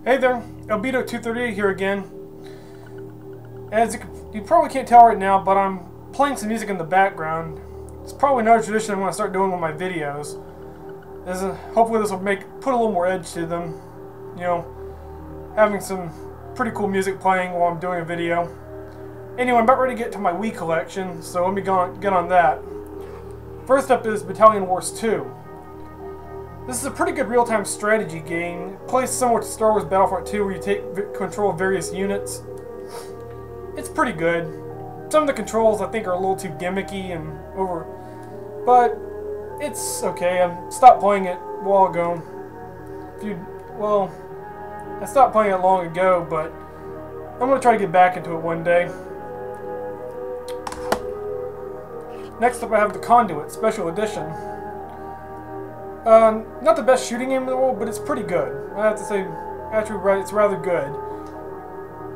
Hey there, Albedo238 here again. As you probably can't tell right now, but I'm playing some music in the background. It's probably another tradition I'm going to start doing with my videos. Hopefully this will put a little more edge to them. You know, having some pretty cool music playing while I'm doing a video. Anyway, I'm about ready to get to my Wii collection, so let me get on that. First up is Battalion Wars 2. This is a pretty good real-time strategy game. It plays similar to Star Wars Battlefront 2, where you take control of various units. It's pretty good. Some of the controls I think are a little too gimmicky and over, but it's okay. I stopped playing it a while ago. I stopped playing it long ago, but I'm going to try to get back into it one day. Next up I have the Conduit Special Edition. Not the best shooting game in the world, but it's pretty good. I have to say, actually, it's rather good.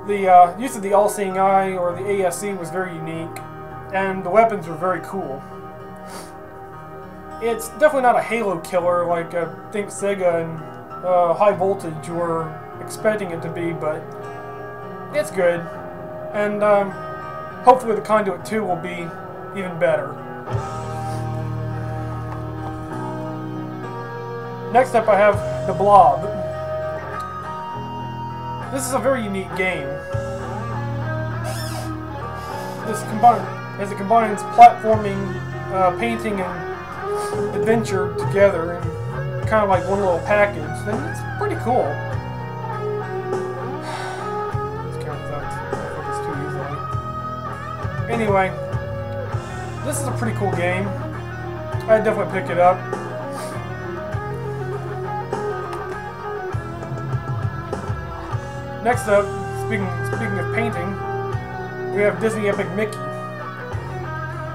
The use of the All-Seeing Eye, or the ASC, was very unique, and the weapons were very cool. It's definitely not a Halo killer like I think Sega and High Voltage were expecting it to be, but it's good. And hopefully the Conduit 2 will be even better. Next up I have The Blob. This is a very unique game. As it combines platforming, painting, and adventure together in kind of like one little package. And it's pretty cool. This camera focus too easily. Anyway, this is a pretty cool game. I'd definitely pick it up. Next up, speaking of painting, we have Disney Epic Mickey.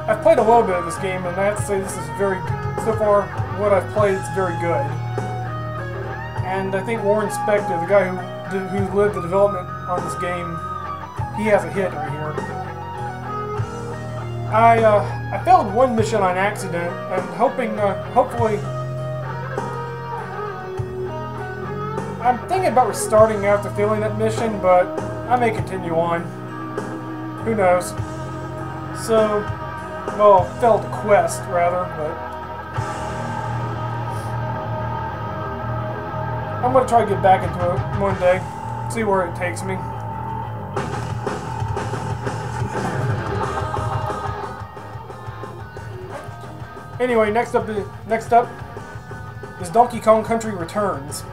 I've played a little bit of this game, and I have to say this is so far, what I've played, it's very good. And I think Warren Spector, the guy who led the development on this game, he has a hit right here. I failed one mission on accident, and hopefully, I'm thinking about restarting after failing that mission, but I may continue on. Who knows? So, well, failed the quest, rather, but I'm going to try to get back into it one day, see where it takes me. Anyway, next up is Donkey Kong Country Returns.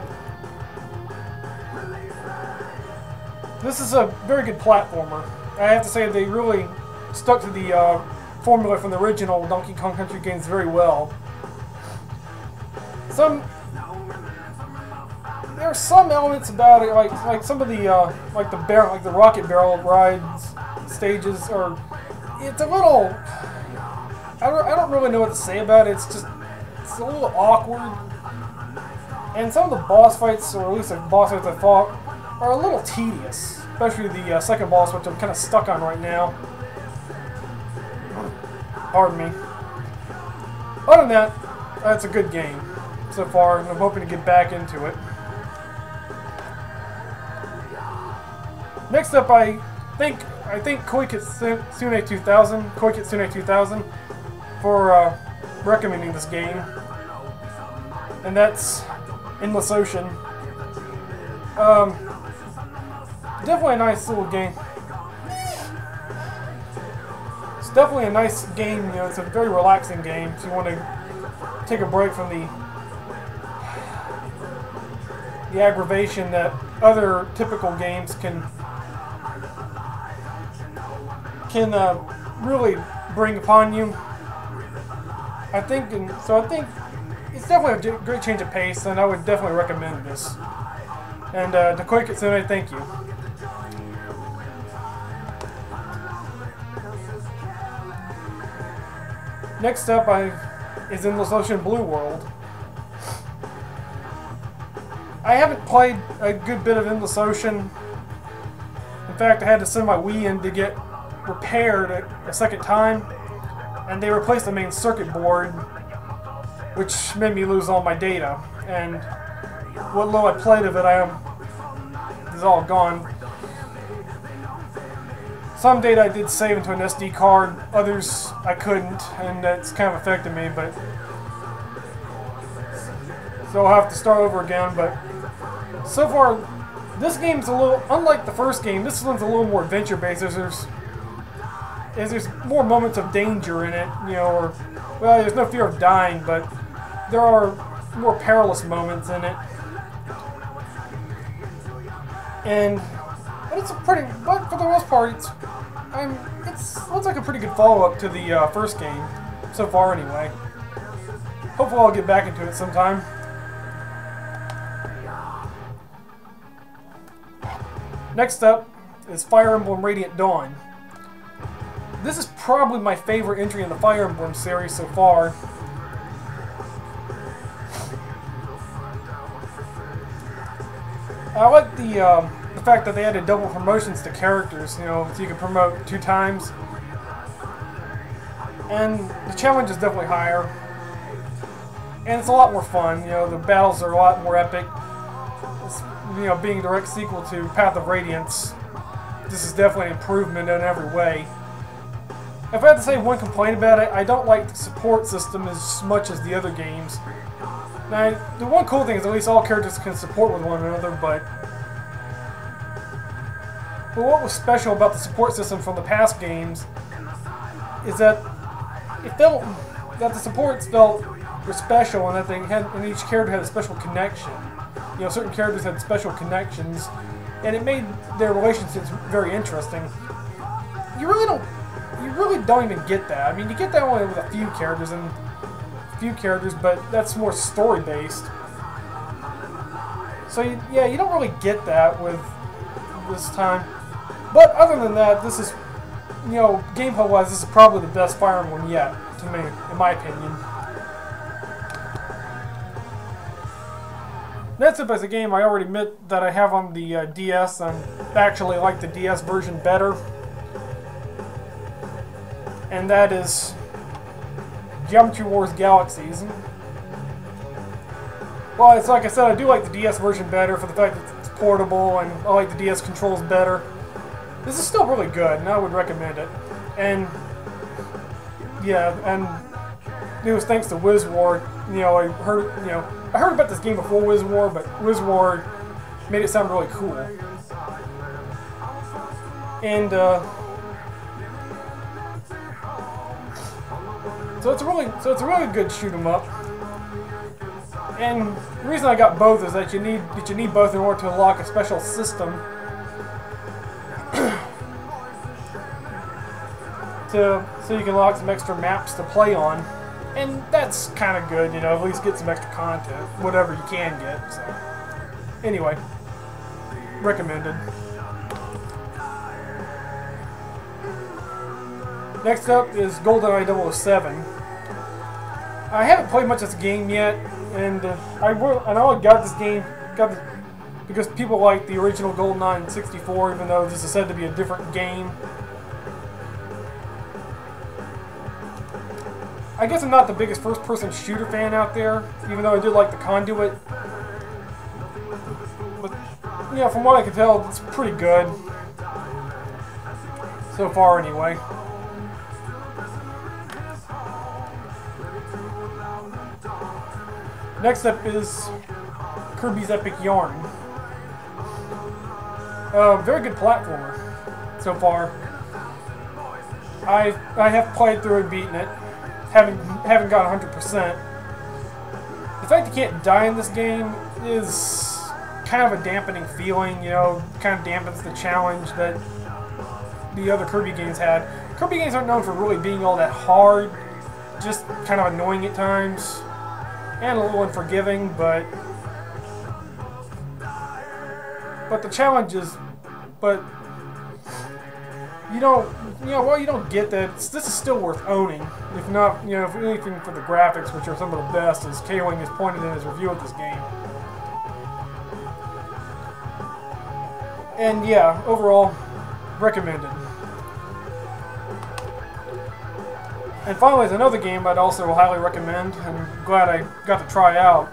This is a very good platformer. I have to say they really stuck to the formula from the original Donkey Kong Country games very well. There are some elements about it, like some of the like the rocket barrel rides stages, or it's a little. I don't really know what to say about it. It's a little awkward, and some of the boss fights, or at least the boss fights I fought, are a little tedious, especially the second boss, which I'm kind of stuck on right now. Pardon me. Other than that, it's a good game so far, and I'm hoping to get back into it. Next up, I think Koei Kitsune 2000 for recommending this game, and that's Endless Ocean. Definitely a nice little game. It's definitely a nice game, you know, it's a very relaxing game if you want to take a break from the aggravation that other typical games can really bring upon you. I think it's definitely a great change of pace, and I would definitely recommend this. And to Koei Kitsune, thank you. Next up is Endless Ocean Blue World. I haven't played a good bit of Endless Ocean. In fact, I had to send my Wii in to get repaired a second time, and they replaced the main circuit board, which made me lose all my data. And what little I played of it, is all gone. Some data I did save into an SD card, others I couldn't, and that's kind of affected me, but so I'll have to start over again. But so far, this game's a little, unlike the first game, this one's a little more adventure-based. There's more moments of danger in it, you know, or, well, there's no fear of dying, but there are more perilous moments in it. And it's a pretty, but for the most part, it looks like a pretty good follow-up to the first game, so far anyway. Hopefully I'll get back into it sometime. Next up is Fire Emblem Radiant Dawn. This is probably my favorite entry in the Fire Emblem series so far. I like the fact that they added double promotions to characters, you know, so you can promote 2 times. And the challenge is definitely higher. And it's a lot more fun, you know, the battles are a lot more epic. It's, you know, being a direct sequel to Path of Radiance, this is definitely an improvement in every way. If I had to say one complaint about it, I don't like the support system as much as the other games. Now, the one cool thing is at least all characters can support with one another, but what was special about the support system from the past games is that it felt that the supports felt were special and that they had, and each character had a special connection. You know, certain characters had special connections, and it made their relationships very interesting. You really don't even get that. I mean, you get that only with a few characters, but that's more story based. So yeah, you don't really get that with this time. But other than that, this is, you know, gameplay wise, this is probably the best Fire Emblem yet, to me, in my opinion. Next up is a game I already admit that I have on the DS. I actually like the DS version better. And that is Geometry Wars Galaxies. Well, it's like I said, I do like the DS version better for the fact that it's portable, and I like the DS controls better. This is still really good, and I would recommend it. And yeah, and it was thanks to WizWar. You know, I heard about this game before WizWar, but WizWar made it sound really cool. And so it's a really good shoot 'em up. And the reason I got both is that you need both in order to unlock a special system. So you can unlock some extra maps to play on. And that's kind of good, you know, at least get some extra content, whatever you can get. So anyway, recommended. Next up is GoldenEye 007. I haven't played much of this game yet, and I only got this game because people like the original GoldenEye in 64, even though this is said to be a different game. I guess I'm not the biggest first-person shooter fan out there, even though I did like the Conduit. But yeah, from what I can tell, it's pretty good so far, anyway. Next up is Kirby's Epic Yarn. Very good platformer so far. I have played through and beaten it. Haven't got 100%. The fact you can't die in this game is kind of a dampening feeling, you know, kind of dampens the challenge that the other Kirby games had. Kirby games aren't known for really being all that hard, just kind of annoying at times. And a little unforgiving, but the challenge is, but you don't get that. This is still worth owning, if not, you know, if anything for the graphics, which are some of the best, as K-Wing has pointed in his review of this game. And yeah, overall, recommended. And finally, there's another game I'd also highly recommend, and I'm glad I got to try out.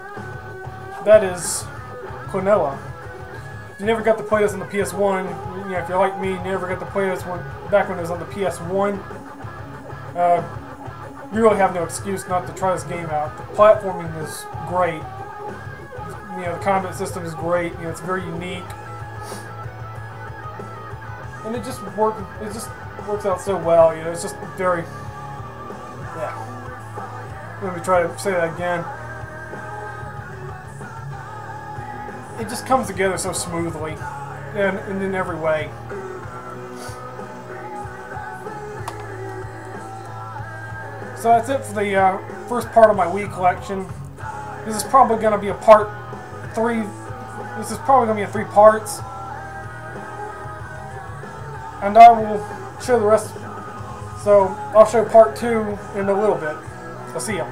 That is Piniella. If you never got to play this on the PS1, you know, if you're like me, you never got to play this one back when it was on the PS1, you really have no excuse not to try this game out. The platforming is great. You know, the combat system is great. You know, it's very unique, and it just works out so well. You know, it's just very, yeah. Let me try to say that again. It just comes together so smoothly, and in every way. So that's it for the first part of my Wii collection. This is probably going to be a part 3. This is probably going to be 3 parts. And I will show the rest. So I'll show part 2 in a little bit. I'll see ya.